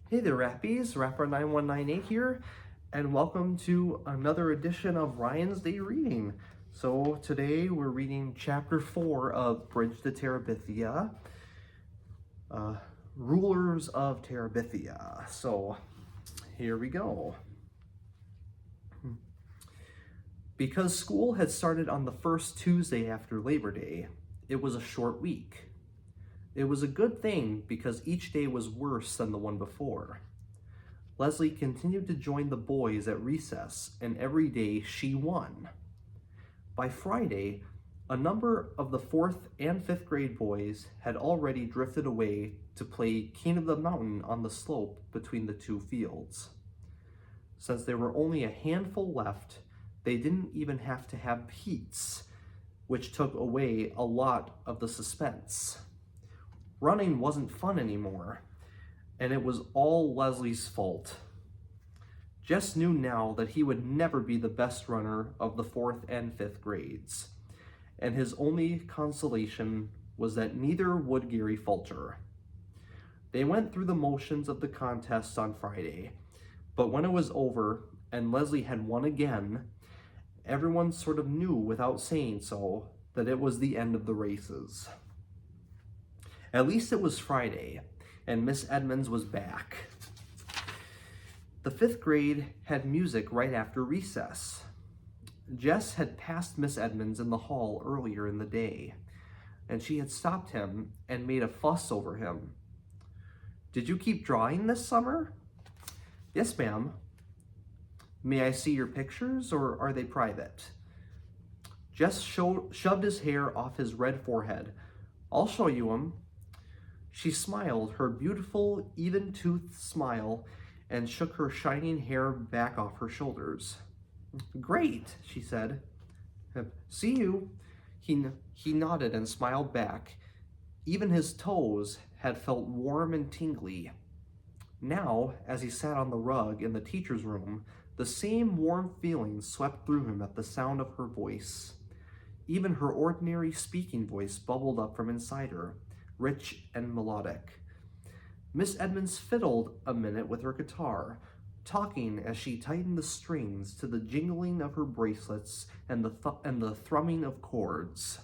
Hey there, Rappies. Rapper9198 here, and welcome to another edition of Ryan's Day Reading. So today we're reading Chapter 4 of Bridge to Terabithia, Rulers of Terabithia. So here we go. Because school had started on the first Tuesday after Labor Day, it was a short week. It was a good thing because each day was worse than the one before. Leslie continued to join the boys at recess, and every day she won. By Friday, a number of the 4th and 5th grade boys had already drifted away to play King of the Mountain on the slope between the two fields. Since there were only a handful left, they didn't even have to have heats, which took away a lot of the suspense. Running wasn't fun anymore, and it was all Leslie's fault. Jess knew now that he would never be the best runner of the 4th and 5th grades, and his only consolation was that neither would Gary Fulcher. They went through the motions of the contest on Friday, but when it was over and Leslie had won again, everyone sort of knew without saying so that it was the end of the races. At least it was Friday, and Miss Edmonds was back. The 5th grade had music right after recess. Jess had passed Miss Edmonds in the hall earlier in the day, and she had stopped him and made a fuss over him. "Did you keep drawing this summer?" "Yes, ma'am." "May I see your pictures, or are they private?" Jess shoved his hair off his red forehead. "I'll show you 'em." She smiled her beautiful, even-toothed smile and shook her shining hair back off her shoulders. "Great," she said. "See you." He nodded and smiled back. Even his toes had felt warm and tingly. Now, as he sat on the rug in the teacher's room, the same warm feeling swept through him at the sound of her voice. Even her ordinary speaking voice bubbled up from inside her, rich and melodic. Miss Edmonds fiddled a minute with her guitar, talking as she tightened the strings to the jingling of her bracelets and the thrumming of chords.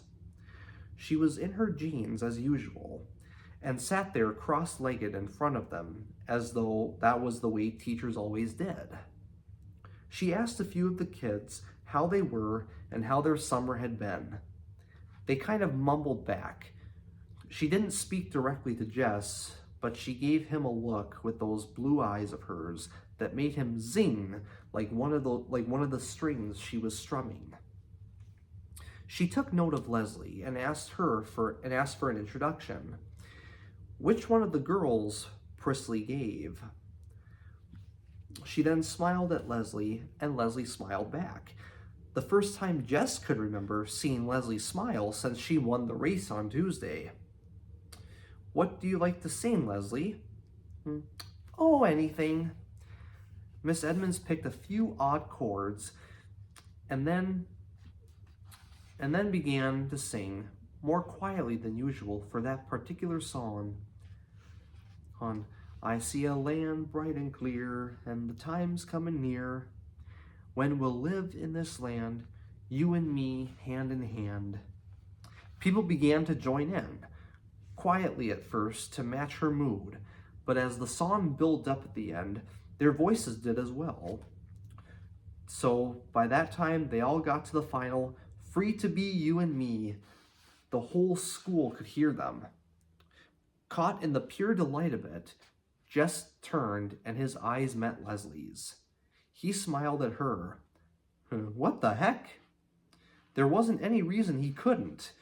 She was in her jeans as usual, and sat there cross-legged in front of them, as though that was the way teachers always did. She asked a few of the kids how they were and how their summer had been. They kind of mumbled back. She didn't speak directly to Jess, but she gave him a look with those blue eyes of hers that made him zing like one of the strings she was strumming. She took note of Leslie and asked for an introduction. Which one of the girls Prisley gave? She then smiled at Leslie, and Leslie smiled back. The first time Jess could remember seeing Leslie smile since she won the race on Tuesday. "What do you like to sing, Leslie?" "Oh, anything." Miss Edmonds picked a few odd chords and then began to sing, more quietly than usual for that particular song. On "I see a land bright and clear, and the time's coming near, when we'll live in this land, you and me, hand in hand." People began to join in, quietly at first to match her mood, but as the song built up at the end, their voices did as well. So by that time, they all got to the final, "Free to be you and me." The whole school could hear them. Caught in the pure delight of it, Jess turned and his eyes met Leslie's. He smiled at her. What the heck? There wasn't any reason he couldn't.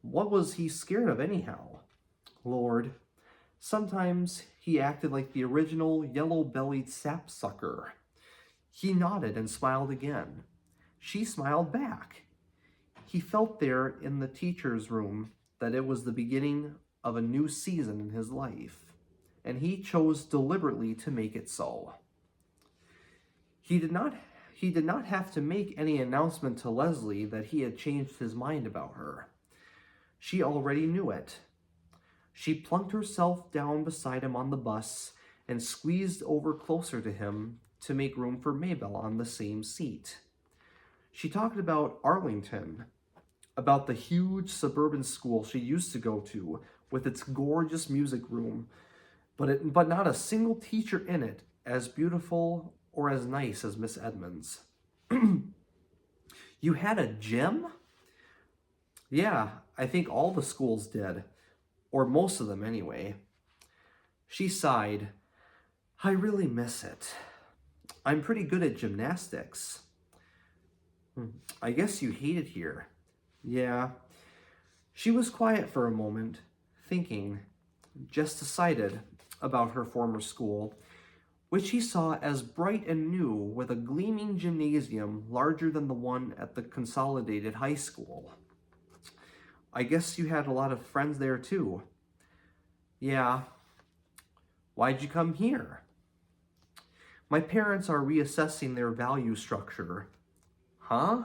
What was he scared of anyhow? Lord, sometimes he acted like the original yellow-bellied sapsucker. He nodded and smiled again. She smiled back. He felt there in the teacher's room that it was the beginning of a new season in his life, and he chose deliberately to make it so. He did not have to make any announcement to Leslie that he had changed his mind about her. She already knew it. She plunked herself down beside him on the bus and squeezed over closer to him to make room for Maybelle on the same seat. She talked about Arlington, about the huge suburban school she used to go to with its gorgeous music room, but not a single teacher in it as beautiful or as nice as Miss Edmonds. You had a gym? Yeah, I think all the schools did, or most of them anyway. She sighed. I really miss it. I'm pretty good at gymnastics. I guess you hate it here. Yeah. She was quiet for a moment, thinking, just decided about her former school, which he saw as bright and new with a gleaming gymnasium larger than the one at the consolidated high school. I guess you had a lot of friends there too. Yeah. Why'd you come here? My parents are reassessing their value structure. Huh?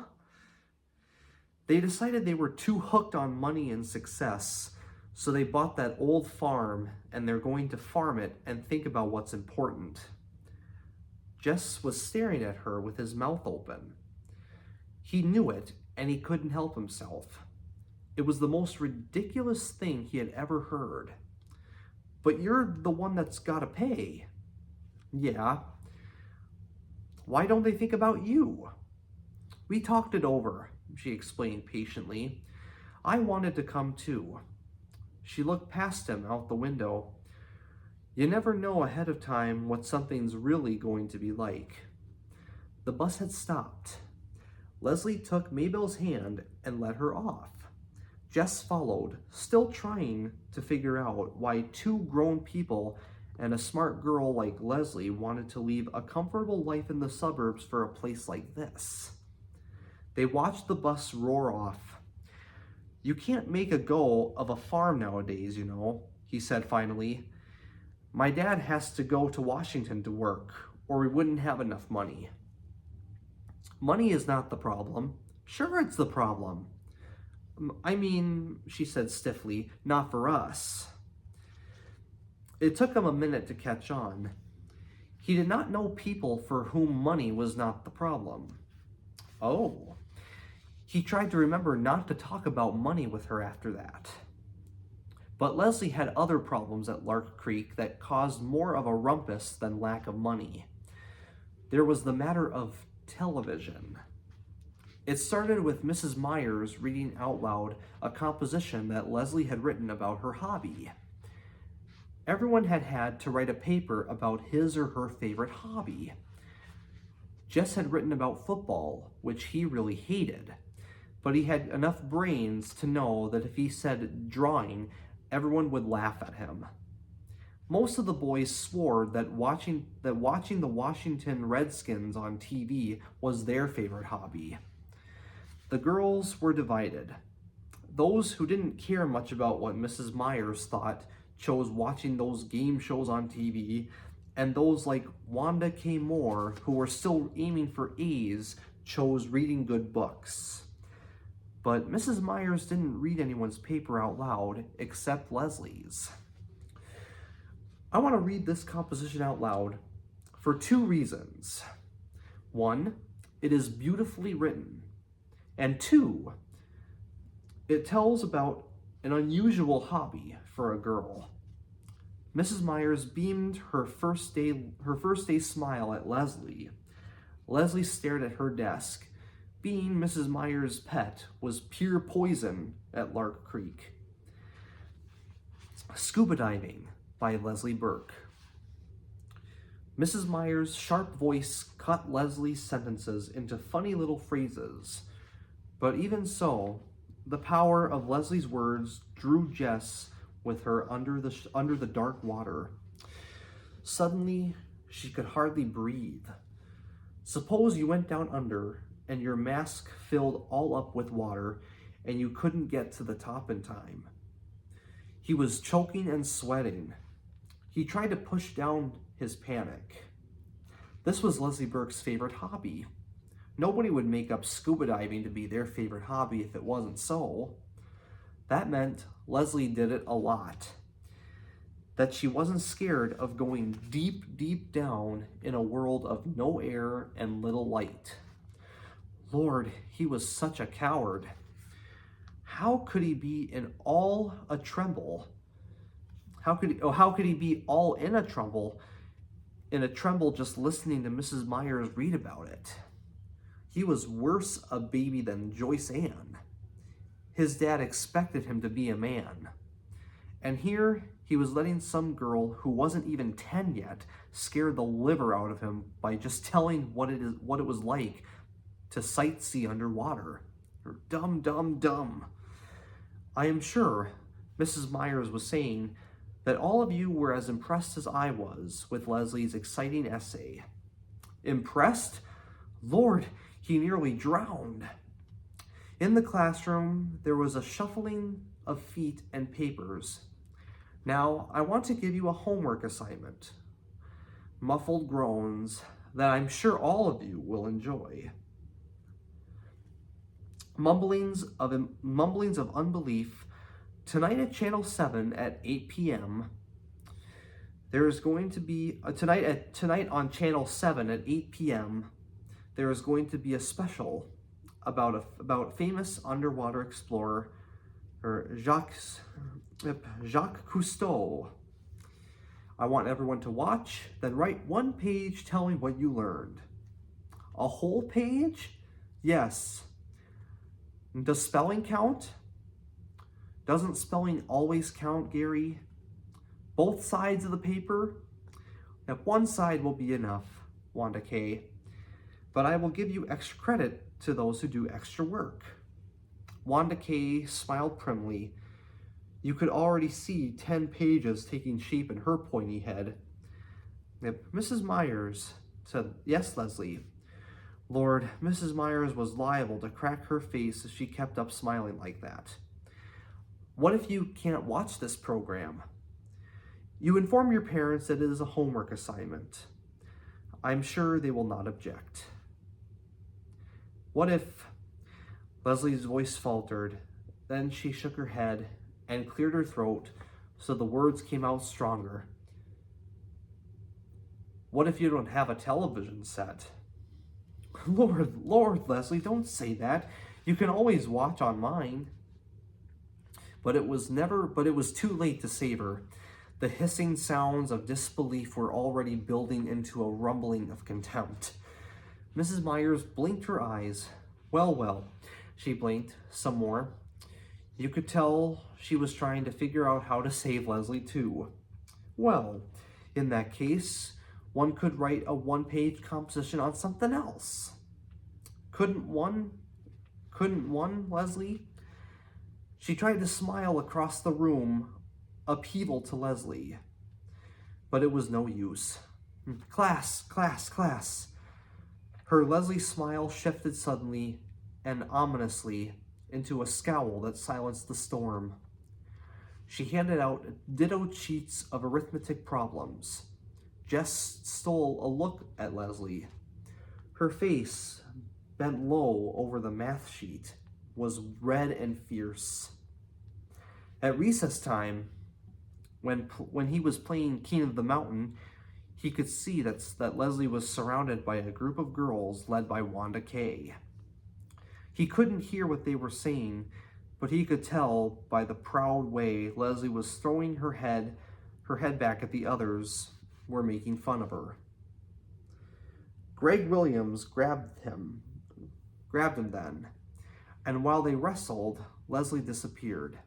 They decided they were too hooked on money and success, so they bought that old farm and they're going to farm it and think about what's important. Jess was staring at her with his mouth open. He knew it and he couldn't help himself. It was the most ridiculous thing he had ever heard. But you're the one that's gotta pay. Yeah. Why don't they think about you? We talked it over, she explained patiently. I wanted to come too. She looked past him out the window. You never know ahead of time what something's really going to be like. The bus had stopped. Leslie took Maybelle's hand and led her off. Jess followed, still trying to figure out why two grown people and a smart girl like Leslie wanted to leave a comfortable life in the suburbs for a place like this. They watched the bus roar off. You can't make a go of a farm nowadays, you know, he said finally. My dad has to go to Washington to work, or we wouldn't have enough money. Money is not the problem. Sure, it's the problem. I mean, she said stiffly, not for us. It took him a minute to catch on. He did not know people for whom money was not the problem. Oh. He tried to remember not to talk about money with her after that. But Leslie had other problems at Lark Creek that caused more of a rumpus than lack of money. There was the matter of television. It started with Mrs. Myers reading out loud a composition that Leslie had written about her hobby. Everyone had had to write a paper about his or her favorite hobby. Jess had written about football, which he really hated, but he had enough brains to know that if he said drawing, everyone would laugh at him. Most of the boys swore that watching the Washington Redskins on TV was their favorite hobby. The girls were divided. Those who didn't care much about what Mrs. Myers thought chose watching those game shows on TV, and those like Wanda K. Moore, who were still aiming for A's, chose reading good books. But Mrs. Myers didn't read anyone's paper out loud except Leslie's. I want to read this composition out loud for two reasons. One, it is beautifully written. And two, it tells about an unusual hobby for a girl. Mrs. Myers beamed her first day smile at Leslie. Leslie stared at her desk. Being Mrs. Myers' pet was pure poison at Lark Creek. Scuba Diving by Leslie Burke. Mrs. Myers' sharp voice cut Leslie's sentences into funny little phrases. But even so, the power of Leslie's words drew Jess with her under the dark water. Suddenly, she could hardly breathe. Suppose you went down under and your mask filled all up with water and you couldn't get to the top in time. He was choking and sweating. He tried to push down his panic. This was Leslie Burke's favorite hobby. Nobody would make up scuba diving to be their favorite hobby if it wasn't so. That meant Leslie did it a lot. that she wasn't scared of going deep, deep down in a world of no air and little light. Lord, he was such a coward. How could he be in all a tremble? How could he be all in a tremble just listening to Mrs. Myers read about it? He was worse a baby than Joyce Ann. His dad expected him to be a man. And here he was letting some girl who wasn't even 10 yet scare the liver out of him by just telling what it was like to sightsee underwater. Dumb, dumb, dumb. I am sure Mrs. Myers was saying that all of you were as impressed as I was with Leslie's exciting essay. Impressed? Lord, he nearly drowned. In the classroom, there was a shuffling of feet and papers. Now, I want to give you a homework assignment. Muffled groans that I'm sure all of you will enjoy. Mumblings of unbelief. Tonight at Channel 7 at 8 p.m. There is going to be tonight on Channel 7 at 8 p.m. There is going to be a special about famous underwater explorer Jacques Cousteau. I want everyone to watch, then write one page telling what you learned. A whole page? Yes. Does spelling count? Doesn't spelling always count, Gary? Both sides of the paper? Now, one side will be enough, Wanda K. But I will give you extra credit to those who do extra work. Wanda K. smiled primly. You could already see 10 pages taking shape in her pointy head. Mrs. Myers said, "Yes, Leslie." Lord, Mrs. Myers was liable to crack her face if she kept up smiling like that. What if you can't watch this program? You inform your parents that it is a homework assignment. I'm sure they will not object. What if... Leslie's voice faltered. Then she shook her head and cleared her throat so the words came out stronger. What if you don't have a television set? Lord, Leslie, don't say that. You can always watch on mine. But it was too late to save her. The hissing sounds of disbelief were already building into a rumbling of contempt. Mrs. Myers blinked her eyes. Well, she blinked some more. You could tell she was trying to figure out how to save Leslie too. Well, in that case, one could write a one-page composition on something else. Couldn't one, Leslie? She tried to smile across the room, upheaval to Leslie. But it was no use. Class. Her Leslie smile shifted suddenly and ominously into a scowl that silenced the storm. She handed out ditto sheets of arithmetic problems. Jess stole a look at Leslie. Her face, bent low over the math sheet, was red and fierce. At recess time, when he was playing King of the Mountain, he could see that Leslie was surrounded by a group of girls led by Wanda K. He couldn't hear what they were saying, but he could tell by the proud way Leslie was throwing her head back at the others were making fun of her. Greg Williams grabbed him then, and while they wrestled, Leslie disappeared.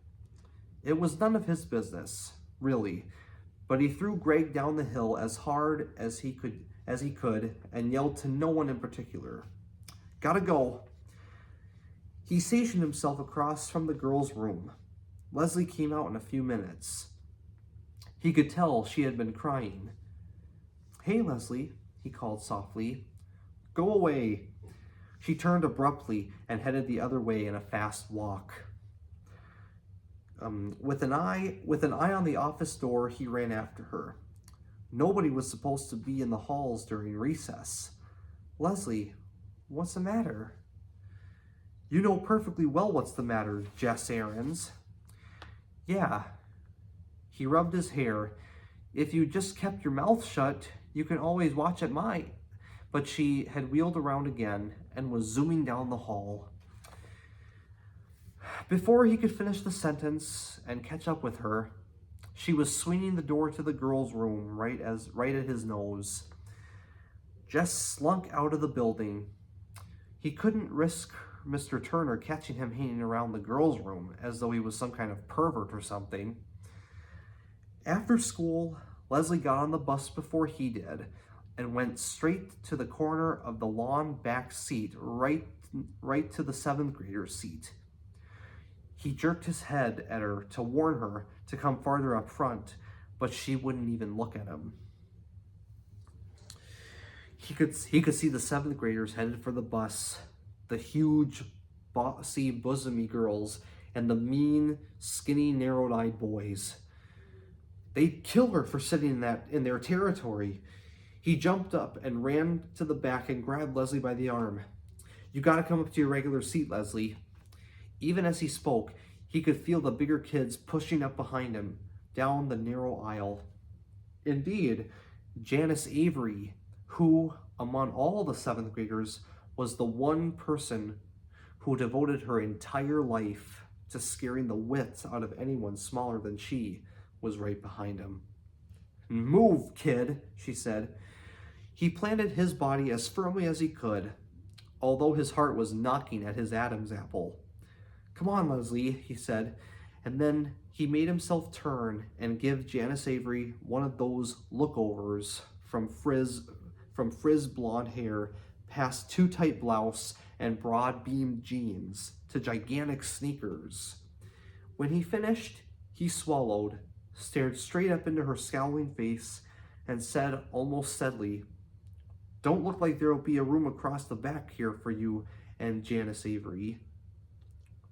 It was none of his business, really, but he threw Greg down the hill as hard as he could and yelled to no one in particular. Gotta go. He stationed himself across from the girls' room. Leslie came out in a few minutes. He could tell she had been crying. Hey, Leslie, he called softly. Go away. She turned abruptly and headed the other way in a fast walk. With an eye on the office door, he ran after her. Nobody was supposed to be in the halls during recess. Leslie, what's the matter? You know perfectly well what's the matter, Jess Aarons. Yeah. He rubbed his hair. If you just kept your mouth shut, you can always watch at mine. But she had wheeled around again and was zooming down the hall. Before he could finish the sentence and catch up with her, she was swinging the door to the girls' room right at his nose. Jess slunk out of the building. He couldn't risk Mr. Turner catching him hanging around the girls' room as though he was some kind of pervert or something. After school, Leslie got on the bus before he did and went straight to the corner of the lawn back seat, right to the 7th grader's seat. He jerked his head at her to warn her to come farther up front, but she wouldn't even look at him. He could see the 7th graders headed for the bus, the huge, bossy, bosomy girls, and the mean, skinny, narrow-eyed boys. They'd kill her for sitting in their territory. He jumped up and ran to the back and grabbed Leslie by the arm. "You gotta come up to your regular seat, Leslie." Even as he spoke, he could feel the bigger kids pushing up behind him, down the narrow aisle. Indeed, Janice Avery, who, among all the 7th graders, was the one person who devoted her entire life to scaring the wits out of anyone smaller than she, was right behind him. "Move, kid," she said. He planted his body as firmly as he could, although his heart was knocking at his Adam's apple. "Come on, Leslie," he said, and then he made himself turn and give Janice Avery one of those lookovers from frizz blonde hair past too tight blouse and broad-beamed jeans to gigantic sneakers. When he finished, he swallowed, stared straight up into her scowling face, and said almost steadily, "Don't look like there'll be a room across the back here for you and Janice Avery."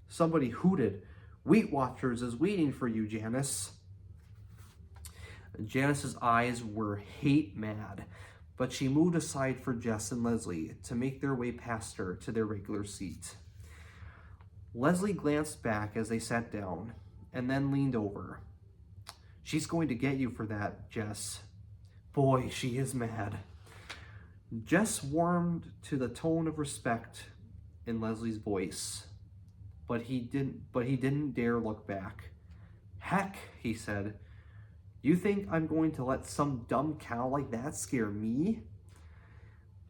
Somebody hooted, "Weight Watchers is waiting for you, Janice." Janice's eyes were hate mad, but she moved aside for Jess and Leslie to make their way past her to their regular seat. Leslie glanced back as they sat down, and then leaned over. "She's going to get you for that, Jess. Boy, she is mad." Jess warmed to the tone of respect in Leslie's voice, but he didn't dare look back. "Heck," he said, "you think I'm going to let some dumb cow like that scare me?"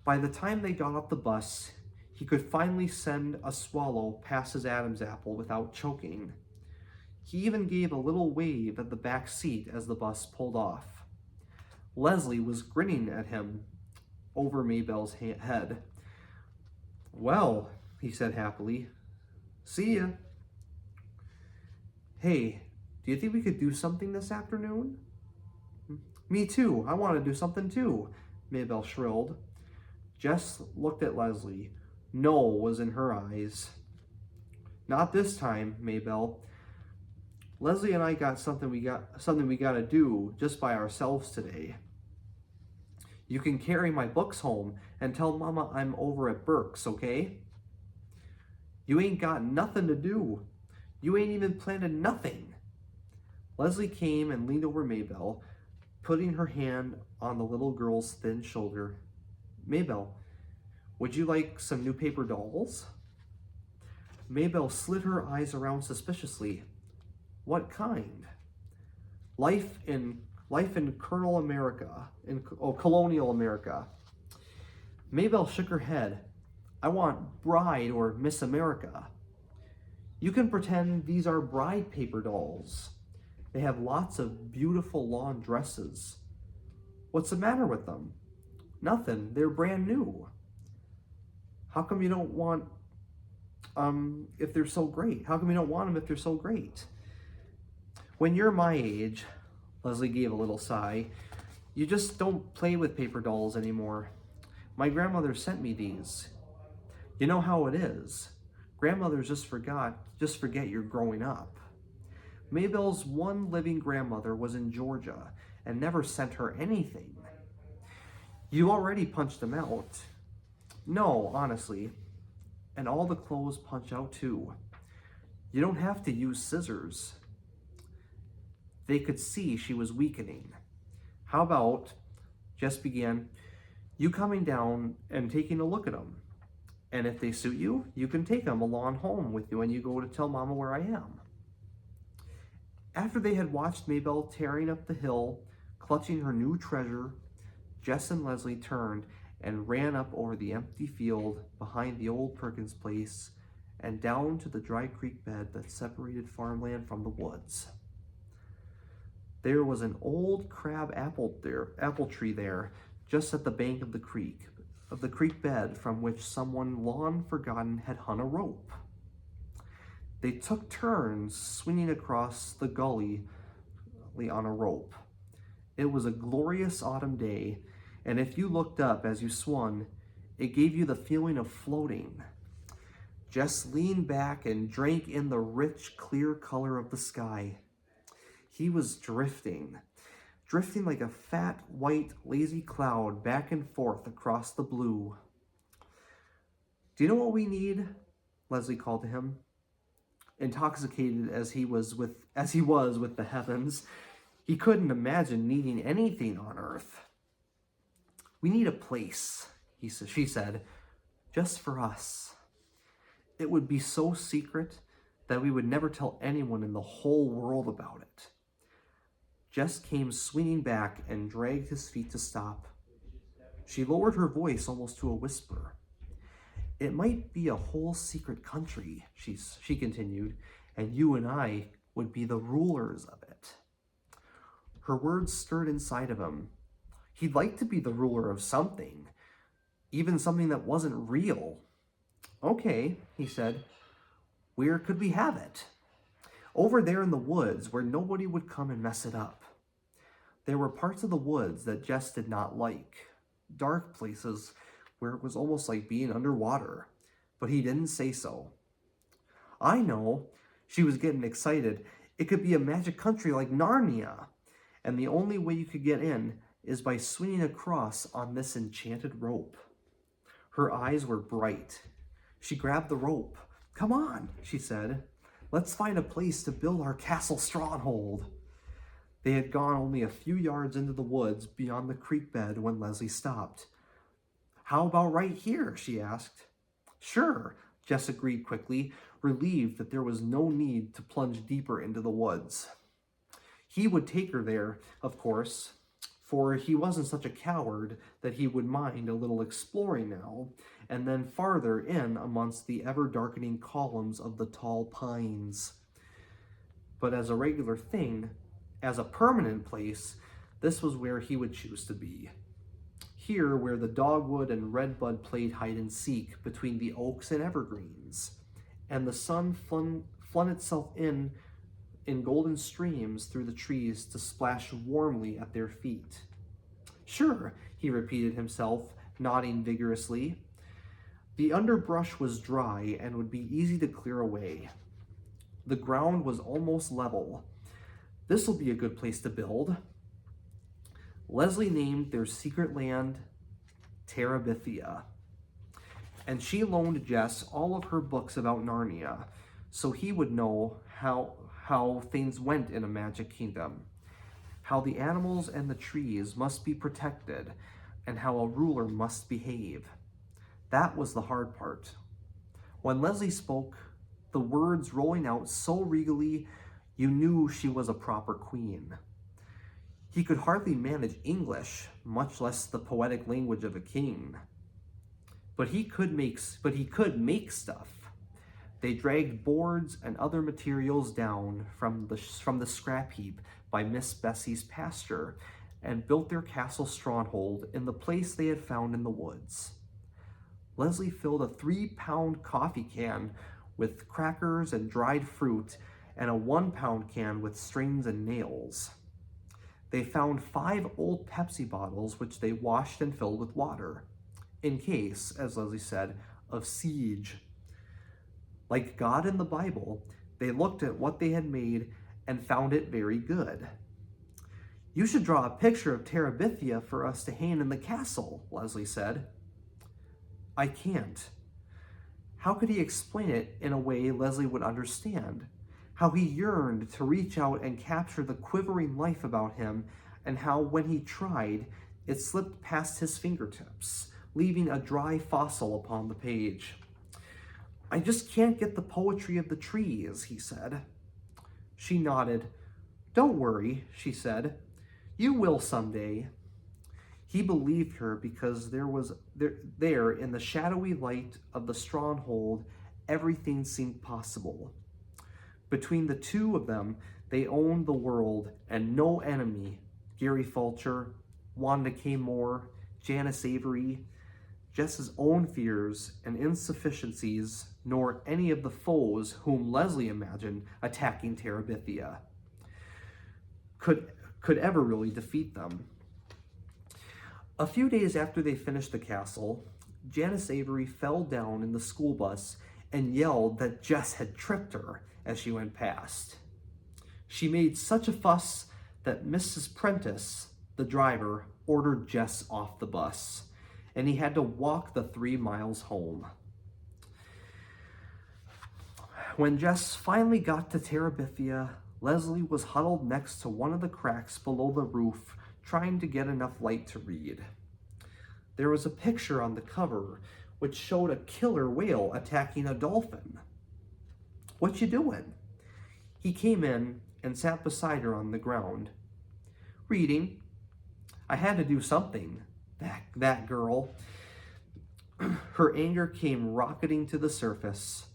By the time they got off the bus, he could finally send a swallow past his Adam's apple without choking. He even gave a little wave at the back seat as the bus pulled off. Leslie was grinning at him over Maybelle's head. "Well," he said happily, "see ya." "Hey, do you think we could do something this afternoon?" "Me too. I want to do something too," Maybelle shrilled. Jess looked at Leslie. No was in her eyes. "Not this time, Maybelle. Leslie and I got something we got to do just by ourselves today. You can carry my books home and tell Mama I'm over at Burke's, okay? You ain't got nothing to do. You ain't even planted nothing." Leslie came and leaned over Maybelle, putting her hand on the little girl's thin shoulder. "Maybelle, would you like some new paper dolls?" Maybelle slid her eyes around suspiciously. "What kind?" Life in colonial America. Maybelle shook her head. "I want Bride or Miss America." "You can pretend these are bride paper dolls. They have lots of beautiful lawn dresses." "What's the matter with them?" "Nothing. They're brand new." How come you don't want if they're so great? How come you don't want them if they're so great?" "When you're my age," Leslie gave a little sigh, "you just don't play with paper dolls anymore. My grandmother sent me these. You know how it is. Grandmothers just forget you're growing up." Maybelle's one living grandmother was in Georgia and never sent her anything. "You already punched them out." "No, honestly. And all the clothes punch out too. You don't have to use scissors." They could see she was weakening. How about, Jess began, you coming down and taking a look at them? And if they suit you, you can take them along home with you when you go to tell Mama where I am. After they had watched Maybelle tearing up the hill, clutching her new treasure, Jess and Leslie turned and ran up over the empty field behind the old Perkins place and down to the dry creek bed that separated farmland from the woods. There was an old crab apple tree there, just at the bank of the creek bed from which someone long forgotten had hung a rope. They took turns swinging across the gully on a rope. It was a glorious autumn day, and if you looked up as you swung, it gave you the feeling of floating. Jess leaned back and drank in the rich, clear color of the sky. He was drifting like a fat, white, lazy cloud back and forth across the blue. Do you know what we need? Leslie called to him. Intoxicated as he was with the heavens, he couldn't imagine needing anything on earth. We need a place, she said, just for us. It would be so secret that we would never tell anyone in the whole world about it. Jess came swinging back and dragged his feet to stop. She lowered her voice almost to a whisper. It might be a whole secret country, she continued, and you and I would be the rulers of it. Her words stirred inside of him. He'd like to be the ruler of something, even something that wasn't real. Okay, he said, where could we have it? Over there in the woods where nobody would come and mess it up. There were parts of the woods that Jess did not like, dark places where it was almost like being underwater, but he didn't say so. I know, she was getting excited. It could be a magic country like Narnia, and the only way you could get in is by swinging across on this enchanted rope. Her eyes were bright. She grabbed the rope. Come on, she said. Let's find a place to build our castle stronghold. They had gone only a few yards into the woods beyond the creek bed when Leslie stopped. How about right here? She asked. Sure, Jess agreed quickly, relieved that there was no need to plunge deeper into the woods. He would take her there, of course, for he wasn't such a coward that he would mind a little exploring now, and then farther in amongst the ever-darkening columns of the tall pines. But as a regular thing, as a permanent place, this was where he would choose to be. Here, where the dogwood and redbud played hide-and-seek between the oaks and evergreens, and the sun flung itself in golden streams through the trees to splash warmly at their feet. Sure, he repeated himself, nodding vigorously. The underbrush was dry and would be easy to clear away. The ground was almost level. This'll be a good place to build. Leslie named their secret land Terabithia, and she loaned Jess all of her books about Narnia, so he would know how things went in a magic kingdom, how the animals and the trees must be protected, and how a ruler must behave. That was the hard part. When Leslie spoke, the words rolling out so regally, you knew she was a proper queen. He could hardly manage English, much less the poetic language of a king. But he could make stuff. They dragged boards and other materials down from the scrap heap by Miss Bessie's pasture and built their castle stronghold in the place they had found in the woods. Leslie filled a 3-pound coffee can with crackers and dried fruit and a 1-pound can with strings and nails. They found 5 old Pepsi bottles which they washed and filled with water, in case, as Leslie said, of siege. Like God in the Bible, they looked at what they had made and found it very good. You should draw a picture of Terabithia for us to hang in the castle, Leslie said. I can't. How could he explain it in a way Leslie would understand? How he yearned to reach out and capture the quivering life about him and how when he tried, it slipped past his fingertips, leaving a dry fossil upon the page. "I just can't get the poetry of the trees," he said. She nodded. "Don't worry," she said. "You will someday." He believed her because there in the shadowy light of the stronghold, everything seemed possible. Between the two of them, they owned the world, and no enemy, Gary Fulcher, Wanda K. Moore, Janice Avery, Jess's own fears and insufficiencies, nor any of the foes whom Leslie imagined attacking Terabithia, could ever really defeat them. A few days after they finished the castle, Janice Avery fell down in the school bus and yelled that Jess had tripped her as she went past. She made such a fuss that Mrs. Prentice, the driver, ordered Jess off the bus, and he had to walk the 3 miles home. When Jess finally got to Terabithia, Leslie was huddled next to one of the cracks below the roof, trying to get enough light to read. There was a picture on the cover which showed a killer whale attacking a dolphin. "What you doing?" He came in and sat beside her on the ground. "Reading. I had to do something. That girl." Her anger came rocketing to the surface.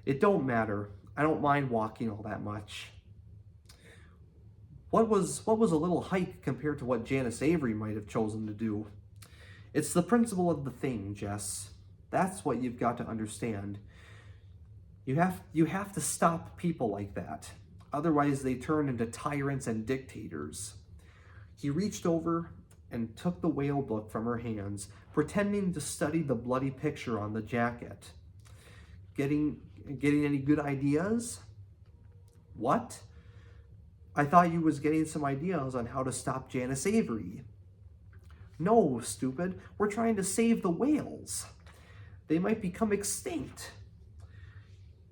"It don't matter. I don't mind walking all that much." What was a little hike compared to what Janice Avery might have chosen to do? "It's the principle of the thing, Jess. That's what you've got to understand. You have to stop people like that. Otherwise they turn into tyrants and dictators." He reached over and took the whale book from her hands, pretending to study the bloody picture on the jacket. Getting any good ideas?" "What?" "I thought you was getting some ideas on how to stop Janice Avery." "No, stupid. We're trying to save the whales. They might become extinct."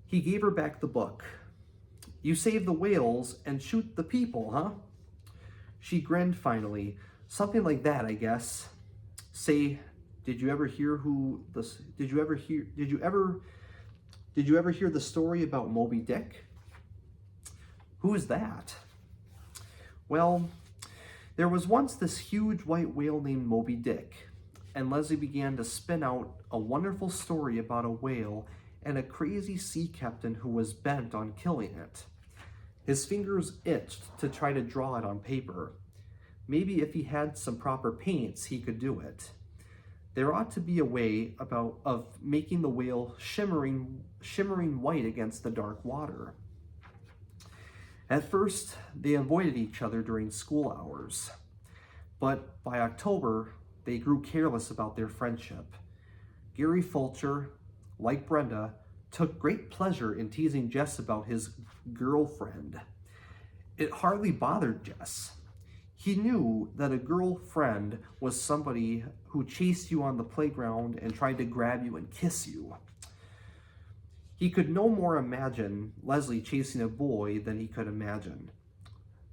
He gave her back the book. "You save the whales and shoot the people, huh?" She grinned finally. "Something like that, I guess. Say, did you ever hear the story about Moby Dick?" "Who's that?" "Well, there was once this huge white whale named Moby Dick," and Leslie began to spin out a wonderful story about a whale and a crazy sea captain who was bent on killing it. His fingers itched to try to draw it on paper. Maybe if he had some proper paints, he could do it. There ought to be a way of making the whale shimmering white against the dark water. At first, they avoided each other during school hours, but by October, they grew careless about their friendship. Gary Fulcher, like Brenda, took great pleasure in teasing Jess about his girlfriend. It hardly bothered Jess. He knew that a girlfriend was somebody who chased you on the playground and tried to grab you and kiss you. He could no more imagine Leslie chasing a boy than he could imagine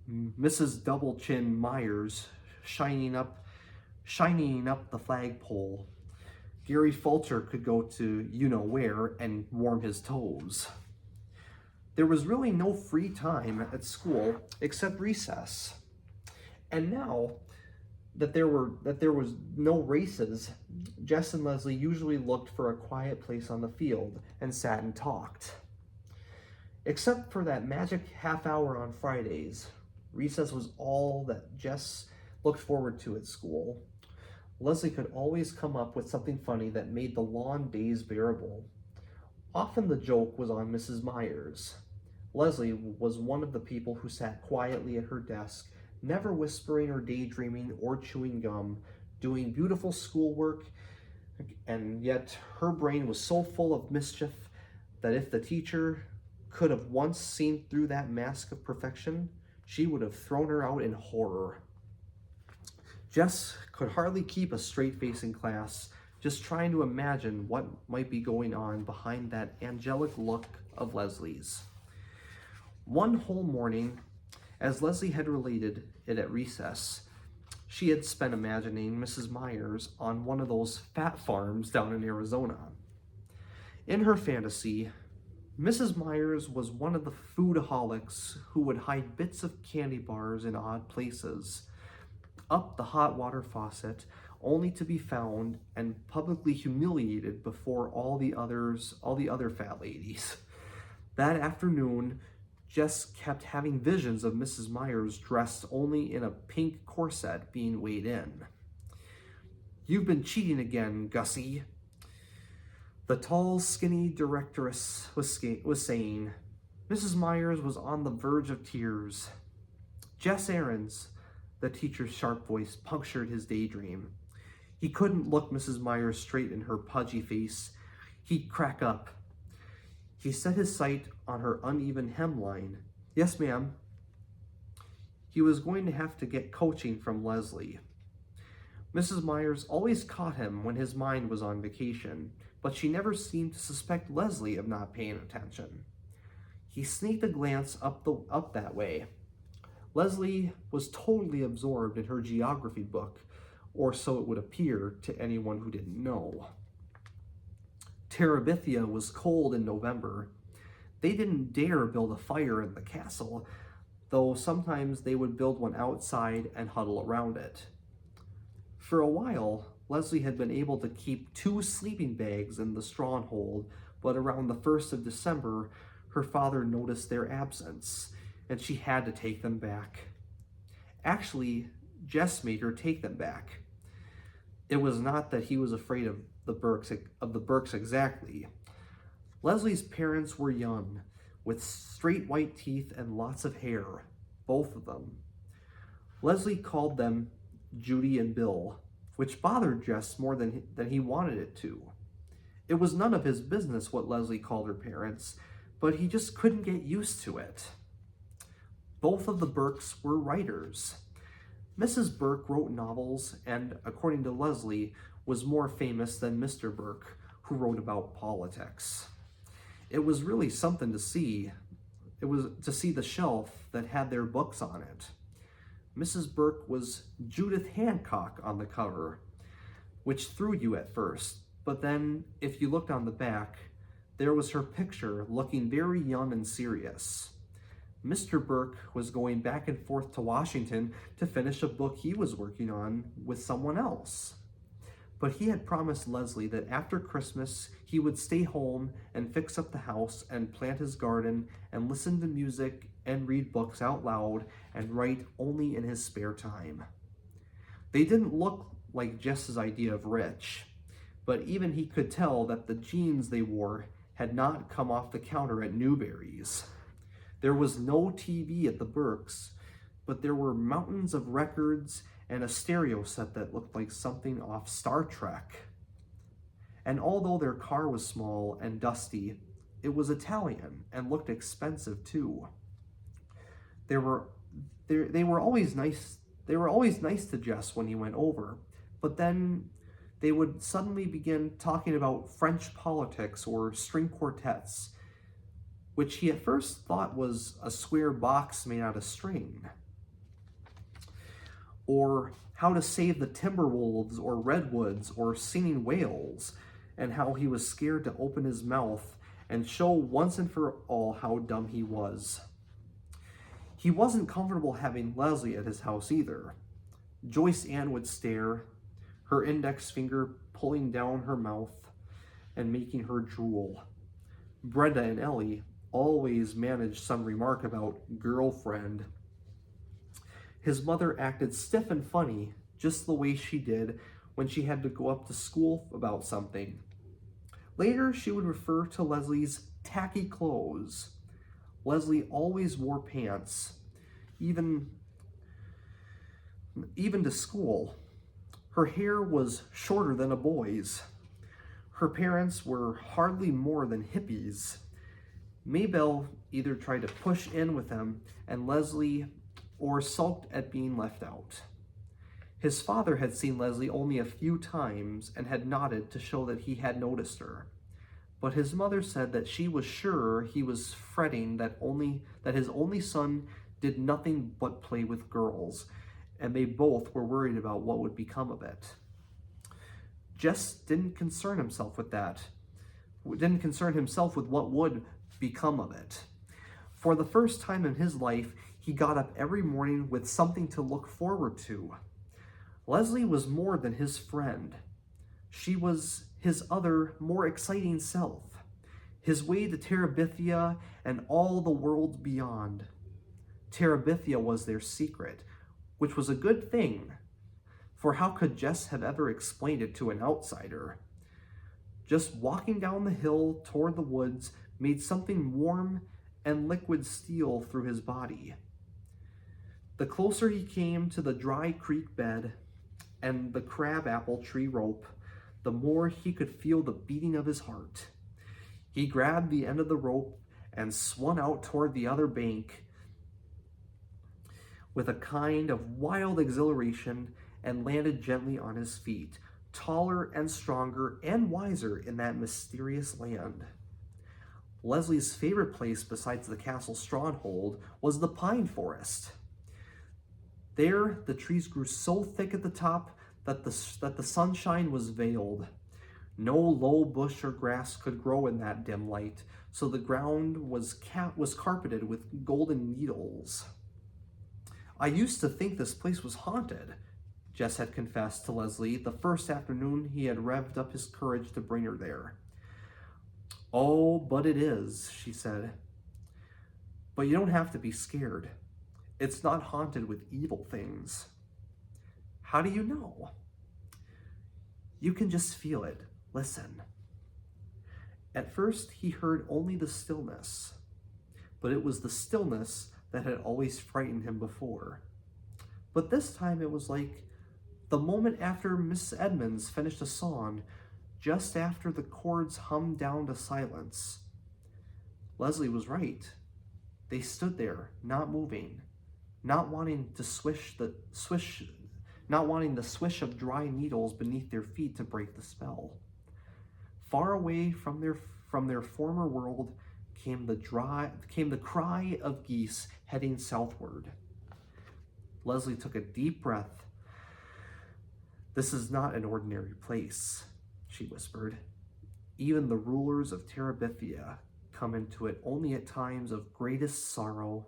Mrs. Double Chin Myers shining up the flagpole. Gary Fulcher could go to you-know-where and warm his toes. There was really no free time at school except recess. And now that there was no races, Jess and Leslie usually looked for a quiet place on the field and sat and talked. Except for that magic half hour on Fridays, recess was all that Jess looked forward to at school. Leslie could always come up with something funny that made the long days bearable. Often the joke was on Mrs. Myers. Leslie was one of the people who sat quietly at her desk, never whispering or daydreaming or chewing gum, doing beautiful schoolwork, and yet her brain was so full of mischief that if the teacher could have once seen through that mask of perfection, she would have thrown her out in horror. Jess could hardly keep a straight face in class, just trying to imagine what might be going on behind that angelic look of Leslie's. One whole morning, as Leslie had related it at recess, She had spent imagining Mrs. Myers on one of those fat farms down in Arizona. In her fantasy, Mrs. Myers was one of the foodaholics who would hide bits of candy bars in odd places, up the hot water faucet, only to be found and publicly humiliated before all the other fat ladies. That afternoon, Jess kept having visions of Mrs. Myers dressed only in a pink corset being weighed in. "You've been cheating again, Gussie," the tall, skinny directress was saying. Mrs. Myers was on the verge of tears. "Jess Aarons," the teacher's sharp voice punctured his daydream. He couldn't look Mrs. Myers straight in her pudgy face. He'd crack up. He set his sight on her uneven hemline. "Yes, ma'am." He was going to have to get coaching from Leslie. Mrs. Myers always caught him when his mind was on vacation, but she never seemed to suspect Leslie of not paying attention. He sneaked a glance up that way. Leslie was totally absorbed in her geography book, or so it would appear to anyone who didn't know. Terabithia was cold in November. They didn't dare build a fire in the castle, though sometimes they would build one outside and huddle around it. For a while, Leslie had been able to keep 2 sleeping bags in the stronghold, but around the 1st of December, her father noticed their absence, and she had to take them back. Actually, Jess made her take them back. It was not that he was afraid of the Burkes exactly. Leslie's parents were young, with straight white teeth and lots of hair, both of them. Leslie called them Judy and Bill, which bothered Jess more than he wanted it to. It was none of his business what Leslie called her parents, but he just couldn't get used to it. Both of the Burkes were writers. Mrs. Burke wrote novels and, according to Leslie, was more famous than Mr. Burke, who wrote about politics. It was really something to see. It was to see the shelf that had their books on it. Mrs. Burke was Judith Hancock on the cover, which threw you at first, but then, if you looked on the back, there was her picture looking very young and serious. Mr. Burke was going back and forth to Washington to finish a book he was working on with someone else. But he had promised Leslie that after Christmas, he would stay home and fix up the house and plant his garden and listen to music and read books out loud and write only in his spare time. They didn't look like Jess's idea of rich, but even he could tell that the jeans they wore had not come off the counter at Newberry's. There was no TV at the Burkes, but there were mountains of records and a stereo set that looked like something off Star Trek. And although their car was small and dusty, it was Italian and looked expensive too. They were always nice to Jess when he went over, but then they would suddenly begin talking about French politics or string quartets, which he at first thought was a square box made out of string. Or how to save the Timberwolves or Redwoods or singing whales, and how he was scared to open his mouth and show once and for all how dumb he was. He wasn't comfortable having Leslie at his house either. Joyce Ann would stare, her index finger pulling down her mouth and making her drool. Brenda and Ellie always managed some remark about girlfriend. His mother acted stiff and funny, just the way she did when she had to go up to school about something. Later, she would refer to Leslie's tacky clothes. Leslie always wore pants, even to school. Her hair was shorter than a boy's. Her parents were hardly more than hippies. Maybelle either tried to push in with them and Leslie or sulked at being left out. His father had seen Leslie only a few times and had nodded to show that he had noticed her. But his mother said that she was sure he was fretting that his only son did nothing but play with girls, and they both were worried about what would become of it. Jess didn't concern himself with that, didn't concern himself with what would become of it. For the first time in his life, he got up every morning with something to look forward to. Leslie was more than his friend. She was his other, more exciting self, his way to Terabithia and all the worlds beyond. Terabithia was their secret, which was a good thing, for how could Jess have ever explained it to an outsider? Just walking down the hill toward the woods made something warm and liquid steal through his body. The closer he came to the dry creek bed and the crabapple tree rope, the more he could feel the beating of his heart. He grabbed the end of the rope and swung out toward the other bank with a kind of wild exhilaration and landed gently on his feet, taller and stronger and wiser in that mysterious land. Leslie's favorite place besides the castle stronghold was the pine forest. There, the trees grew so thick at the top that the sunshine was veiled. No low bush or grass could grow in that dim light, so the ground was carpeted with golden needles. I used to think this place was haunted, Jess had confessed to Leslie the first afternoon he had revved up his courage to bring her there. Oh, but it is, she said. But you don't have to be scared. It's not haunted with evil things. How do you know? You can just feel it. Listen. At first, he heard only the stillness, but it was the stillness that had always frightened him before. But this time it was like the moment after Miss Edmonds finished a song, just after the chords hummed down to silence. Leslie was right. They stood there, not moving, not wanting the swish of dry needles beneath their feet to break the spell. Far away from their former world came the cry of geese heading southward. Leslie took a deep breath. This is not an ordinary place, she whispered. Even the rulers of Terabithia come into it only at times of greatest sorrow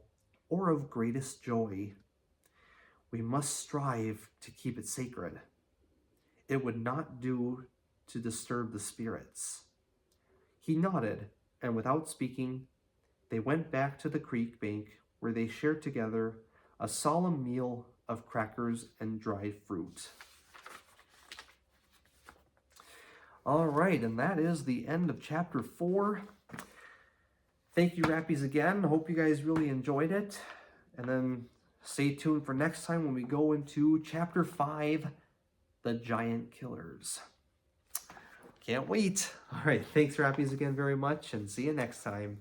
or of greatest joy. We must strive to keep it sacred. It would not do to disturb the spirits. He nodded, and without speaking, they went back to the creek bank where they shared together a solemn meal of crackers and dried fruit. All right, and that is the end of chapter 4. Thank you, Rappies, again. Hope you guys really enjoyed it. And then stay tuned for next time when we go into chapter 5, The Giant Killers. Can't wait. All right, thanks, Rappies, again very much, and see you next time.